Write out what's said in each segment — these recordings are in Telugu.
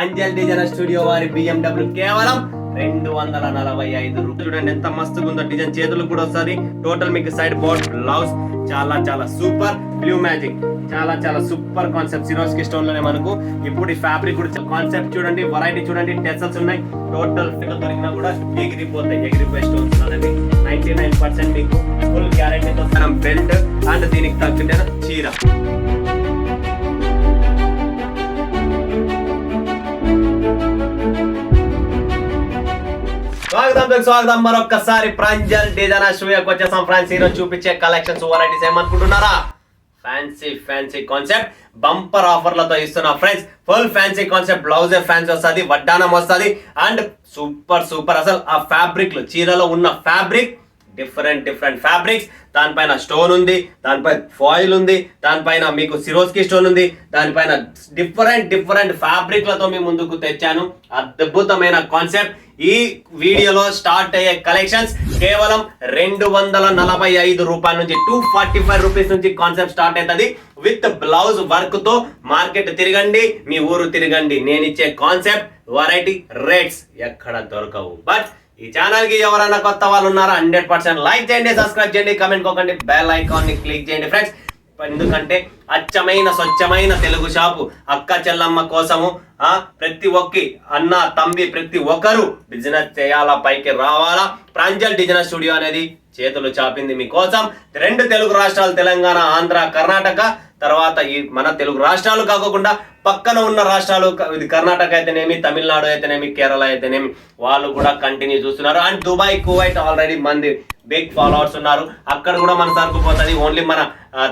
అంజల్ డిజైన్ స్టూడియో వారి BMW కేవలం 245 రూపాయలు. చూడండి ఎంత మస్తుగా ఉందో డిజైన్. చేతులకు కూడా వస్తుంది. టోటల్ మీకు సైడ్ బోర్డ్ బ్లౌజ్ చాలా సూపర్. బ్లూ మ్యాజిక్ చాలా సూపర్ కాన్సెప్ట్. సిరోస్కి స్టోన్ లోనే మనకు ఇప్పుడు ఈ ఫ్యాబ్రిక్ కూడా కాన్సెప్ట్ చూడండి, వెరైటీ చూడండి, టెసల్స్ ఉన్నాయి. టోటల్ దొరికినా కూడా ఎగిరిపోయి స్టోన్స్ ఉన్నదండి. 99% మీకు ఫుల్ గ్యారెంటీతో బెల్ట్ అండ్ దీనికి తగ్గట్టు చీర. స్వాగతం మరొక్కసారి ప్రాంజల్ డిజైన్ స్టూడియోకి వచ్చేసాం ఫ్రెండ్స్. ఈరోజు చూపించే కలెక్షన్స్ వెరైటీస్ ఏమనుకుంటున్నారా? ఫ్యాన్సీ కాన్సెప్ట్ బంపర్ ఆఫర్లతో ఇస్తున్నా friends. Full fancy concept. Blouse fancy వస్తుంది, వడ్డానం వస్తుంది అండ్ సూపర్ అసలు ఆ ఫ్యాబ్రిక్లు చీరలో ఉన్న ఫ్యాబ్రిక్ డిఫరెంట్ ఫ్యాబ్రిక్స్. దానిపైన స్టోన్ ఉంది, దానిపైన ఫాయిల్ ఉంది, దానిపైన మీకు సిరోస్కి స్టోన్ ఉంది, దానిపైన డిఫరెంట్ ఫ్యాబ్రిక్లతో మీ ముందుకు తెచ్చాను. అద్భుతమైన కాన్సెప్ట్. ఈ వీడియోలో స్టార్ట్ అయ్యే కలెక్షన్స్ కేవలం 245 రూపాయల నుంచి 245 రూపీస్ నుంచి కాన్సెప్ట్ స్టార్ట్ అవుతుంది. విత్ బ్లౌజ్ వర్క్ తో మార్కెట్ తిరగండి, మీ ఊరు తిరగండి. నేను ఇచ్చే కాన్సెప్ట్ వెరైటీ రేట్స్ ఎక్కడ దొరకవు. బట్ ఈ ఛానల్ కి ఎవరైనా కొత్త వాళ్ళు ఉన్నారా 100% లైక్ చేయండి, సబ్స్క్రైబ్ చేయండి, కామెంట్ కొకండి, బెల్ ఐకాన్ ని క్లిక్ చేయండి ఫ్రెండ్స్. ఎందుకంటే అచ్చమైన స్వచ్ఛమైన తెలుగు షాపు అక్క చెల్లమ్మ కోసము ప్రతి ఒక్క అన్న తమ్మి ప్రతి ఒక్కరు బిజినెస్ చేయాలా, పైకి రావాలా. ప్రాంజల్ డిజైన్ స్టూడియో అనేది చేతులు చాపింది మీకోసం. 2 తెలుగు రాష్ట్రాలు తెలంగాణ, ఆంధ్ర, కర్ణాటక, తర్వాత ఈ మన తెలుగు రాష్ట్రాలు కాకుండా పక్కన ఉన్న రాష్ట్రాలు, ఇది కర్ణాటక అయితేనేమి, తమిళనాడు అయితేనేమి, కేరళ అయితేనేమి, వాళ్ళు కూడా కంటిన్యూ చూస్తున్నారు. అండ్ దుబాయ్, కువైట్ ఆల్రెడీ మంది బిగ్ ఫాలోవర్స్ ఉన్నారు. అక్కడ కూడా మన సరుకు పోతుంది. ఓన్లీ మన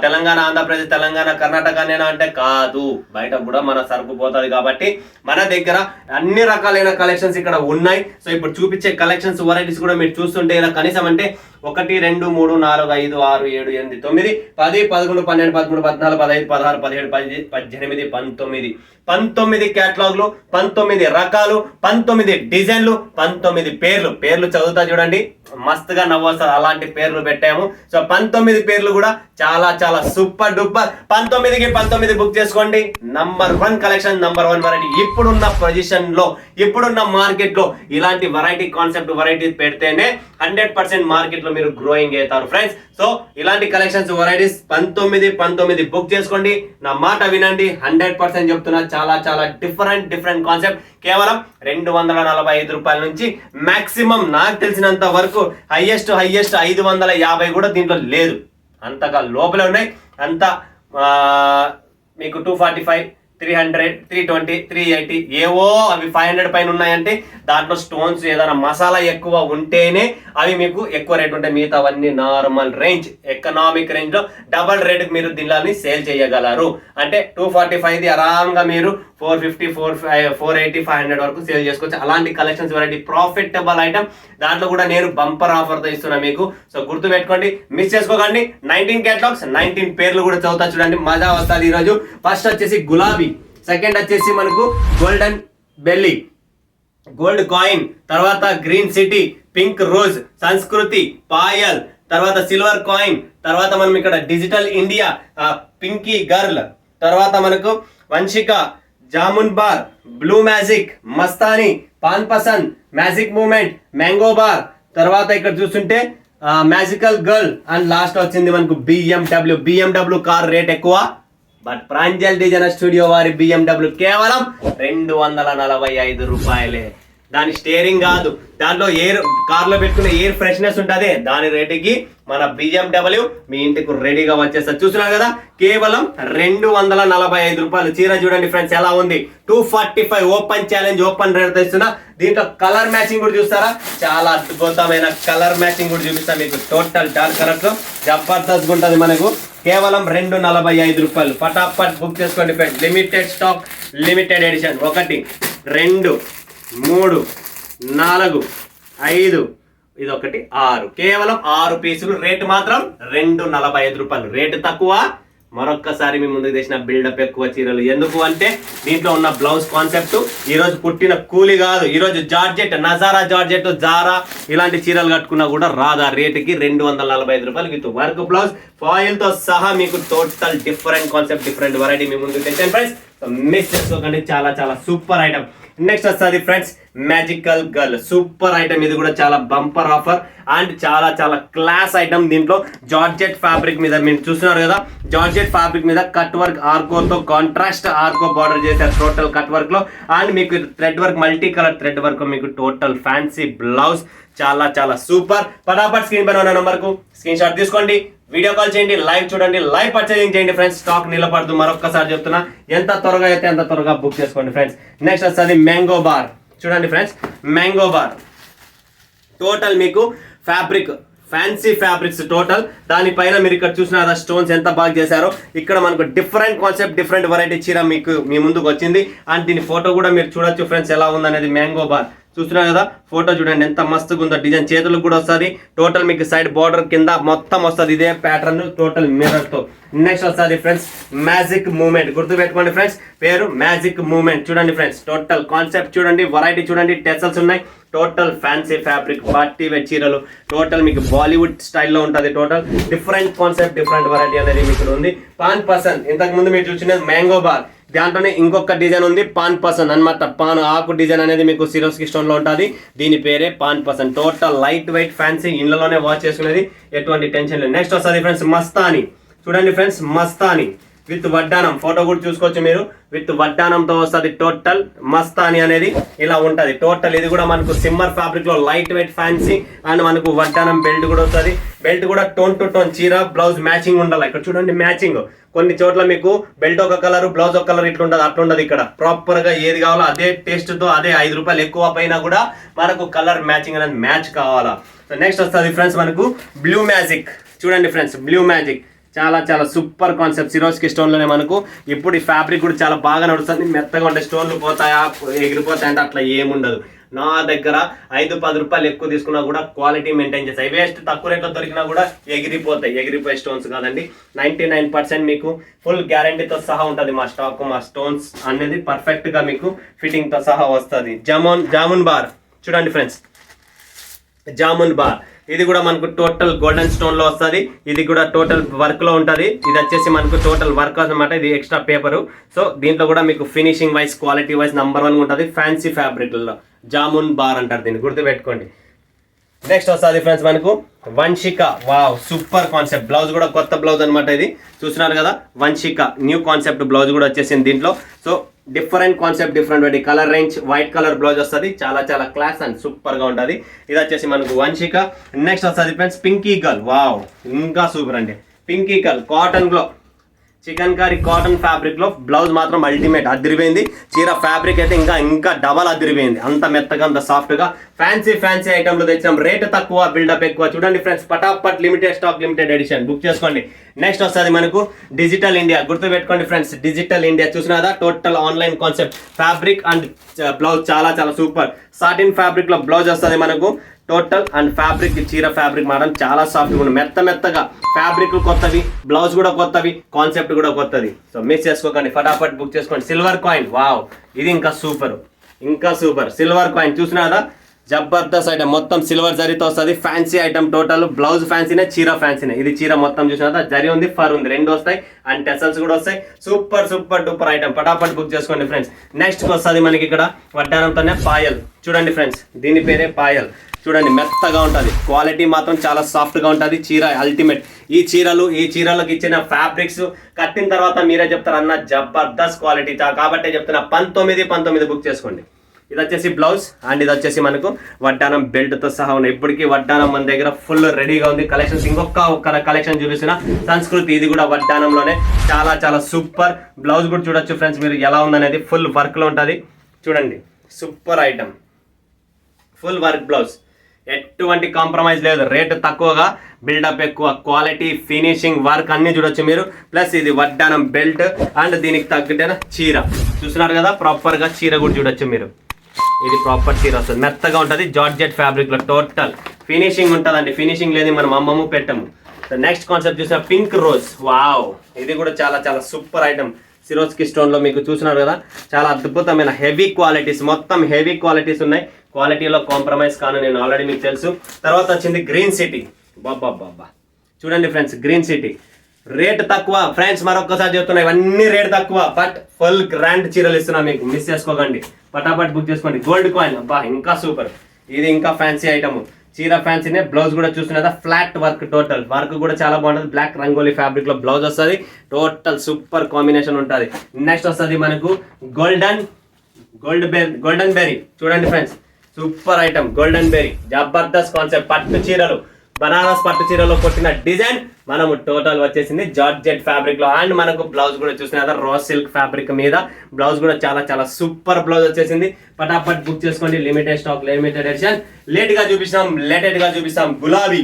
తెలంగాణ, ఆంధ్రప్రదేశ్, తెలంగాణ, కర్ణాటక నేనా అంటే కాదు, బయట కూడా మన సరుకు పోతుంది. కాబట్టి మన దగ్గర అన్ని రకాలైన కలెక్షన్స్ ఇక్కడ ఉన్నాయి. సో ఇప్పుడు చూపించే కలెక్షన్స్ వెరైటీస్ కూడా మీరు చూస్తుంటే ఇలా కనీసం అంటే 1 2 3 4 5 6 7 8 9 10 11 12 13 14 15 16 17 18 19 కేటలాగ్లు, 19 రకాలు, 19 డిజైన్లు, 19 పేర్లు చదువుతా చూడండి. మస్తుగా నవ్వొస్తారు, అలాంటి పేర్లు పెట్టాము. సో 19 పేర్లు కూడా చాలా సూపర్ డూపర్. 19కి 19 బుక్ చేసుకోండి. Number 1 collection, number 1 variety. ఇప్పుడున్న పొజిషన్ లో, ఇప్పుడున్న మార్కెట్ లో ఇలాంటి వెరైటీ కాన్సెప్ట్ వెరైటీ పెడితేనే 100% మార్కెట్ లో మీరు గ్రోయింగ్ అవుతారు ఫ్రెండ్స్. సో ఇలాంటి కలెక్షన్స్ వెరైటీస్ 19 బుక్ చేసుకోండి. నా మాట వినండి, 100% చెప్తున్నా. చాలా డిఫరెంట్ కాన్సెప్ట్. కేవలం 245 రూపాయల నుంచి మాక్సిమం నాకు తెలిసినంత వరకు హైయెస్ట్ 550 కూడా దీంట్లో లేదు. అంతగా లోపలే ఉన్నాయి. అంతా మీకు 245, 300, 320, 380 ఏవో అవి 500 పైన ఉన్నాయంటే దాంట్లో స్టోన్స్ ఏదైనా మసాలా ఎక్కువ ఉంటేనే అవి మీకు ఎక్కువ రేట్ ఉంటాయి. మిగతా అవన్నీ నార్మల్ రేంజ్, ఎకనామిక్ రేంజ్ లో డబల్ రేట్ మీరు దీన్ని సేల్ చేయగలరు. అంటే 245 ఆరాంగా మీరు 450, 480, 500 వరకు సేల్ చేసుకోవచ్చు. అలాంటి కలెక్షన్స్ వెరైటీ ప్రాఫిటబుల్ ఐటమ్. దాంట్లో కూడా నేను బంపర్ ఆఫర్తో ఇస్తున్నా మీకు. సో గుర్తు పెట్టుకోండి, మిస్ చేసుకోకండి. 19 కేటలాగ్స్, 19 పేర్లు కూడా చదువుతా చూడండి, మజా వస్తుంది. ఈరోజు ఫస్ట్ వచ్చేసి గులాబీ, సెకండ్ వచ్చేసి మనకు గోల్డెన్ బెల్లి, గోల్డ్ కాయిన్, తర్వాత గ్రీన్ సిటీ, పింక్ రోజ్, సంస్కృతి, పాయల్, తర్వాత సిల్వర్ కాయిన్, తర్వాత మనం ఇక్కడ డిజిటల్ ఇండియా, పింకీ గర్ల్, తర్వాత మనకు Vanshika, jamun bar, blue magic, Mastani, Pan Pasand, magic moment, mango bar, తర్వాత ఇక్కడ చూస్తుంటే మ్యాజికల్ గర్ల్ అండ్ లాస్ట్ వచ్చింది మనకు BMW కార్. రేట్ ఎక్కువ, బట్ ప్రాంజల్ డిజైన్ స్టూడియో వారి BMW కేవలం 245 రూపాయలే. దాని స్టీరింగ్ కాదు, దాంట్లో ఎయిర్, కార్లో పెట్టుకునే ఎయిర్ ఫ్రెష్నెస్ ఉంటుంది. దాని రేటుకి మన BMW మీ ఇంటికి రెడీగా వచ్చేస్తారు. చూస్తున్నారు కదా, కేవలం 245 రూపాయలు. చీర చూడండి ఫ్రెండ్స్ ఎలా ఉంది. 245 ఓపెన్ ఛాలెంజ్, ఓపెన్ రేట్ ఇస్తున్నా. దీంట్లో కలర్ మ్యాచింగ్ కూడా చూస్తారా, చాలా అద్భుతమైన కలర్ మ్యాచింగ్ కూడా చూపిస్తాను మీకు. టోటల్ డార్క్ కలర్స్ లో జబర్దస్త్ ఉంటుంది మనకు. కేవలం 245 రూపాయలు. ఫటాఫట్ బుక్ చేసుకోండి friends. Limited stock, limited edition. 1 2 3 4 5 ఇది 1 6, కేవలం 6 పీసులు. రేటు మాత్రం 245 రూపాయలు. రేటు తక్కువ. మరొక్కసారి మీ ముందుకు తెచ్చిన బిల్డప్ ఎక్కువ చీరలు. ఎందుకు అంటే దీంట్లో ఉన్న బ్లౌజ్ కాన్సెప్ట్ ఈరోజు పుట్టిన కూలి కాదు. ఈరోజు జార్జెట్, నజారా జార్జెట్, జారా ఇలాంటి చీరలు కట్టుకున్నా కూడా రాదా రేటుకి 245 రూపాయలు విత్ వర్క్ బ్లౌజ్ ఫాయిల్ తో సహా మీకు total different concept, different variety మీ ముందుకు తెచ్చాను ఫ్రెండ్స్. మిస్ చేసుకోకండి, చాలా చాలా సూపర్ ఐటమ్. నెక్స్ట్ వస్తుంది friends magical girl, super item. ఇది కూడా చాలా బంపర్ ఆఫర్ అండ్ చాలా చాలా క్లాస్ ఐటమ్. దీంట్లో జార్జెట్ ఫ్యాబ్రిక్ మీద మీరు చూస్తున్నారు కదా, జార్జెట్ ఫ్యాబ్రిక్ మీద కట్ వర్క్ ఆర్కోతో కాంట్రాస్ట్ ఆర్కో బార్డర్ చేశారు టోటల్ కట్ వర్క్ లో. అండ్ మీకు thread work, multi colour thread work, మీకు టోటల్ ఫ్యాన్సీ బ్లౌజ్, చాలా చాలా సూపర్. ఫటాఫట్ స్క్రీన్ పైన ఉన్న నంబర్ కు స్క్రీన్ షాట్ తీసుకోండి, వీడియో కాల్ చేయండి, లైవ్ చూడండి, లైవ్ పర్చేజింగ్ చేయండి ఫ్రెండ్స్. స్టాక్ నిలబడదు, మరొకసారి చెప్తున్నా, ఎంత త్వరగా అయితే అంత త్వరగా బుక్ చేసుకోండి ఫ్రెండ్స్. నెక్స్ట్ వస్తుంది మ్యాంగో బార్. చూడండి ఫ్రెండ్స్, మ్యాంగో బార్ టోటల్ మీకు ఫ్యాబ్రిక్, ఫ్యాన్సీ ఫ్యాబ్రిక్స్ టోటల్. దానిపైన మీరు ఇక్కడ చూసిన స్టోన్స్ ఎంత బాగా చేశారో. ఇక్కడ మనకు డిఫరెంట్ కాన్సెప్ట్, డిఫరెంట్ వెరైటీ చీర మీకు మీ ముందుకు వచ్చింది. అండ్ దీని ఫోటో కూడా మీరు చూడొచ్చు ఫ్రెండ్స్, ఎలా ఉందనేది. మ్యాంగో బార్ చూస్తున్నారు కదా, ఫోటో చూడండి ఎంత మస్తుగా ఉందో. డిజైన్ చేతులకు కూడా వస్తుంది టోటల్, మీకు సైడ్ బార్డర్ కింద మొత్తం వస్తుంది ఇదే ప్యాటర్న్ టోటల్ మిర్రర్ తో. నెక్స్ట్ వస్తుంది ఫ్రెండ్స్ మ్యాజిక్ మూమెంట్, గుర్తు పెట్టుకోండి ఫ్రెండ్స్, పేరు మ్యాజిక్ మూమెంట్. చూడండి ఫ్రెండ్స్, టోటల్ కాన్సెప్ట్ చూడండి, వెరైటీ చూడండి, టెసల్స్ ఉన్నాయి, total fancy fabric, party wear చీరలు, టోటల్ మీకు బాలీవుడ్ స్టైల్లో ఉంటుంది. Total different concept, different variety అనేది మీకు ఉంది. పాన్ పసంద్, ఇంతకు ముందు మీరు చూసినది మ్యాంగో బార్, దాంట్లోనే ఇంకొక డిజైన్ ఉంది పాన్ పసంద్ అన్నమాట. పాన్ ఆకు డిజైన్ అనేది మీకు సిరోస్కి స్టోన్ లో ఉంటుంది, దీని పేరే Pan Pasand. Total light weight fancy, ఇళ్లలోనే వాచ్ చేసుకునేది, ఎటువంటి టెన్షన్ లేదు. నెక్స్ట్ వస్తుంది ఫ్రెండ్స్ మస్తాని. చూడండి ఫ్రెండ్స్, మస్తాని విత్ వడ్డానం, ఫోటో కూడా చూసుకోవచ్చు మీరు, విత్ వడ్డానంతో వస్తుంది. టోటల్ మస్తాని అనేది ఇలా ఉంటుంది టోటల్. ఇది కూడా మనకు సిమ్మర్ ఫ్యాబ్రిక్ లో లైట్ వెయిట్ ఫ్యాన్సీ అండ్ మనకు వడ్డానం బెల్ట్ కూడా వస్తుంది. బెల్ట్ కూడా టోన్ టు టోన్, చీర బ్లౌజ్ మ్యాచింగ్ ఉండాలి. ఇక్కడ చూడండి మ్యాచింగ్, కొన్ని చోట్ల మీకు బెల్ట్ ఒక కలర్, బ్లౌజ్ ఒక కలర్ ఇట్లా ఉంటుంది, అట్లా ఉండదు. ఇక్కడ ప్రాపర్ గా ఏది కావాలో అదే టేస్ట్ తో, అదే 5 రూపాయలు ఎక్కువ పైన కూడా మనకు కలర్ మ్యాచింగ్ అనేది మ్యాచ్ కావాలా. సో నెక్స్ట్ వస్తుంది ఫ్రెండ్స్ మనకు బ్లూ మ్యాజిక్. చూడండి ఫ్రెండ్స్, బ్లూ మ్యాజిక్ చాలా చాలా సూపర్ కాన్సెప్ట్. సిరోస్కి స్టోన్లోనే మనకు ఇప్పుడు ఈ ఫ్యాబ్రిక్ కూడా చాలా బాగా నడుస్తుంది. మెత్తగా ఉండే స్టోన్లు పోతాయా, ఎగిరిపోతాయి అంటే అట్లా ఏముండదు. నా దగ్గర 5-10 రూపాయలు ఎక్కువ తీసుకున్నా కూడా క్వాలిటీ మెయింటైన్ చేస్తాయి. వేస్ట్ తక్కువ రేట్లో దొరికినా కూడా ఎగిరిపోతాయి, ఎగిరిపోయే స్టోన్స్ కాదండి. 99% మీకు ఫుల్ గ్యారంటీతో సహా ఉంటుంది మా స్టాక్. మా స్టోన్స్ అనేది పర్ఫెక్ట్ గా మీకు ఫిట్టింగ్ తో సహా వస్తుంది. జామున్ బార్ చూడండి ఫ్రెండ్స్, జామున్ బార్ ఇది కూడా మనకు టోటల్ గోల్డెన్ స్టోన్ లో వస్తుంది. ఇది కూడా టోటల్ వర్క్ లో ఉంటది. ఇది వచ్చేసి మనకు టోటల్ వర్క్ అనమాట, ఇది ఎక్స్ట్రా పేపర్. సో దీంట్లో కూడా మీకు finishing wise, quality wise number 1 ఉంటుంది. ఫ్యాన్సీ ఫ్యాబ్రిక్ లో జామున్ బార్ అంటారు దీన్ని, గుర్తుపెట్టుకోండి. నెక్స్ట్ వస్తుంది ఫ్రెండ్స్ మనకు Vamshika. Wow, super concept. Blouse కూడా కొత్త బ్లౌజ్ అనమాట, ఇది చూస్తున్నారు కదా. వంశిక న్యూ కాన్సెప్ట్ బ్లౌజ్ కూడా వచ్చేసింది దీంట్లో. So different concept, different colour range, white colour blouse వస్తుంది. చాలా చాలా క్లాస్ అండ్ సూపర్ గా ఉంటుంది. ఇది వచ్చేసి మనకు వంశిక. నెక్స్ట్ వస్తుంది ఫ్రెండ్స్ పింకీ గర్ల్. వావ్, ఇంకా సూపర్ అండి. పింకీ గర్ల్ కాటన్ లో, చికెన్ కర్రీ కాటన్ ఫ్యాబ్రిక్ లో బ్లౌజ్ మాత్రం అల్టిమేట్, అదిరిపోయింది. చీర ఫ్యాబ్రిక్ అయితే ఇంకా డబల్ అదిరిపోయింది, అంత మెత్తగా, అంత సాఫ్ట్ గా. ఫ్యాన్సీ ఐటమ్ లో తెచ్చాం, రేట్ తక్కువ, బిల్డప్ ఎక్కువ. చూడండి ఫ్రెండ్స్, పటాపట్ limited stock, limited edition, book చేసుకోండి. నెక్స్ట్ వస్తుంది మనకు డిజిటల్ ఇండియా. గుర్తు పెట్టుకోండి ఫ్రెండ్స్, డిజిటల్ ఇండియా చూసినారా, total online concept. Fabric and blouse చాలా చాలా సూపర్. సాటిన్ ఫ్యాబ్రిక్ లో బ్లౌజ్ వస్తుంది మనకు టోటల్. అండ్ ఫ్యాబ్రిక్, చీర ఫ్యాబ్రిక్ మాత్రం చాలా సాఫ్ట్గా ఉంది, మెత్తగా. ఫ్యాబ్రిక్ కొత్తవి, బ్లౌజ్ కూడా కొత్తవి, కాన్సెప్ట్ కూడా కొత్తది. సో మిస్ చేసుకోకండి, ఫటాఫట్ బుక్ చేసుకోండి. సిల్వర్ కాయిన్, వావ్, ఇది ఇంకా సూపర్. సిల్వర్ కాయిన్ చూసినారా, జబర్దస్త్ ఐటమ్, మొత్తం సిల్వర్ జరీతో వస్తుంది. Fancy item total. బ్లౌజ్ ఫ్యాన్సీనే, చీర ఫ్యాన్సీనే. ఇది చీర మొత్తం చూసినా జరీ ఉంది, ఫర్ ఉంది, 2 వస్తాయి. అండ్ టెసల్స్ కూడా వస్తాయి. సూపర్ డూపర్ ఐటమ్, పటాపట్ బుక్ చేసుకోండి ఫ్రెండ్స్. నెక్స్ట్ వస్తుంది మనకి ఇక్కడ వడ్డానంతోనే పాయల్. చూడండి ఫ్రెండ్స్, దీని పేరే పాయల్. చూడండి మెత్తగా ఉంటుంది, క్వాలిటీ మాత్రం చాలా సాఫ్ట్ గా ఉంటుంది. చీర అల్టిమేట్. ఈ చీరలకు ఇచ్చిన ఫ్యాబ్రిక్స్ కట్టిన తర్వాత మీరే చెప్తారు అన్న జబర్దస్త్ క్వాలిటీ, కాబట్టి చెప్తున్నా 19 బుక్ చేసుకోండి. ఇది వచ్చేసి బ్లౌజ్ అండ్ ఇది వచ్చేసి మనకు వడ్డానం బెల్ట్ తో సహా ఉన్నాయి. ఇప్పటికీ వడ్డానం మన దగ్గర ఫుల్ రెడీగా ఉంది. కలెక్షన్స్ ఇంకొక కలెక్షన్ చూపిస్తున్న సంస్కృతి, ఇది కూడా వడ్డానంలోనే చాలా చాలా సూపర్. బ్లౌజ్ కూడా చూడొచ్చు ఫ్రెండ్స్ మీరు ఎలా ఉందనేది, ఫుల్ వర్క్ లో ఉంటుంది. చూడండి, super item, full work blouse, ఎటువంటి కాంప్రమైజ్ లేదు. రేట్ తక్కువగా, బిల్డప్ ఎక్కువ, క్వాలిటీ, ఫినిషింగ్, వర్క్ అన్ని చూడొచ్చు మీరు. ప్లస్ ఇది వడ్డానం బెల్ట్ అండ్ దీనికి తగ్గట్టు చీర చూస్తున్నారు కదా, ప్రాపర్ గా చీర కూడా చూడొచ్చు మీరు. ఇది ప్రాపర్ చీర వస్తుంది, మెత్తగా ఉంటుంది. జార్జెట్ ఫ్యాబ్రిక్ లో టోటల్ ఫినిషింగ్ ఉంటుందండి. ఫినిషింగ్ లేదు మనం అమ్మము పెట్టము. నెక్స్ట్ కాన్సెప్ట్ చూసిన పింక్ రోజ్. వావ్, ఇది కూడా చాలా చాలా సూపర్ ఐటమ్. సిరోస్కి స్టోన్ లో మీకు చూసినారు కదా, చాలా అద్భుతమైన హెవీ క్వాలిటీస్, మొత్తం హెవీ క్వాలిటీస్ ఉన్నాయి. క్వాలిటీలో కాంప్రమైజ్ కాను, నేను ఆల్రెడీ మీకు తెలుసు. తర్వాత వచ్చింది గ్రీన్ సిటీ. బాబా చూడండి ఫ్రెండ్స్, గ్రీన్ సిటీ రేట్ తక్కువ ఫ్రెండ్స్, మరొకసారి చెప్తున్నా ఇవన్నీ రేట్ తక్కువ, బట్ ఫుల్ గ్రాండ్ చీరలు ఇస్తున్నా మీకు, మిస్ చేసుకోకండి, పటాపట్ బుక్ చేసుకోండి. గోల్డ్ కాయిన్ అబ్బా ఇంకా సూపర్, ఇది ఇంకా ఫ్యాన్సీ ఐటమ్, చీర ఫ్యాన్సీనే. బ్లౌజ్ కూడా చూస్తున్నా ఫ్లాట్ వర్క్, టోటల్ వర్క్ కూడా చాలా బాగుంటుంది. బ్లాక్ రంగోలీ ఫ్యాబ్రిక్ లో బ్లౌజ్ వస్తుంది, టోటల్ సూపర్ కాంబినేషన్ ఉంటుంది. నెక్స్ట్ వస్తుంది మనకు గోల్డెన్ బెర్రీ. చూడండి friends, super item golden berry, Jabardasth concept. పట్టు చీరలు, బనారస్ పట్టు చీరలో కొట్టిన డిజైన్ మనము టోటల్ వచ్చేసింది జార్జెట్ ఫ్యాబ్రిక్ లో. అండ్ మనకు బ్లౌజ్ కూడా చూసిన రా సిల్క్ ఫ్యాబ్రిక్ మీద బ్లౌజ్ కూడా చాలా చాలా సూపర్ బ్లౌజ్ వచ్చేసింది. పటాపట్ బుక్ చేసుకోండి, లిమిటెడ్ స్టాక్, లిమిటెడ్ ఎడిషన్. లేటెడ్ గా చూపిస్తాం గులాబీ.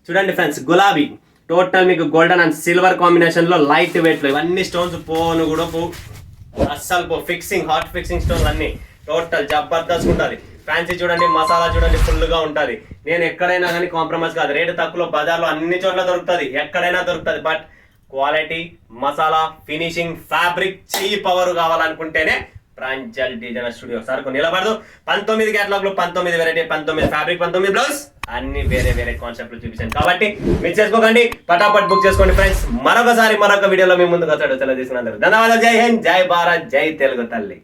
చూడండి ఫ్రెండ్స్, గులాబీ టోటల్ మీకు గోల్డెన్ అండ్ సిల్వర్ కాంబినేషన్ లో లైట్ వెయిట్ లో ఇవన్నీ స్టోన్స్ పోను కూడా అస్సలు ఫిక్సింగ్, హాట్ ఫిక్సింగ్ స్టోన్స్ అన్ని టోటల్ జబర్దస్త్ ఉంటుంది. ఫ్యాన్సీ చూడండి, మసాలా చూడండి ఫుల్ గా ఉంటుంది. నేను ఎక్కడైనా కానీ కాంప్రమైజ్ కాదు, రేటు తక్కువ, బజార్లో అన్ని చోట్ల దొరుకుతుంది, ఎక్కడైనా దొరుకుతుంది. But quality, masala, finishing, fabric, చెయ్యి పవర్ కావాలనుకుంటేనే ప్రాంజల్ డిజైనర్ స్టూడియో సరుకు నిలబడదు. 19 క్యాటలాగ్ లో 19 వెరైటీ, 19 ఫ్యాబ్రిక్, 19 బ్లౌజ్, అన్ని వేరే కాన్సెప్ట్లు చూపించాను కాబట్టి మిస్ చేసుకోకండి, పటాపట్ బుక్ చేసుకోండి ఫ్రెండ్స్. మరొక వీడియోలో మీ ముందుకు వస్తాడు. సెలవు తీసుకున్నందుకు ధన్యవాదాలు. జై హింద్, జై భారత్, జై తెలుగు తల్లి.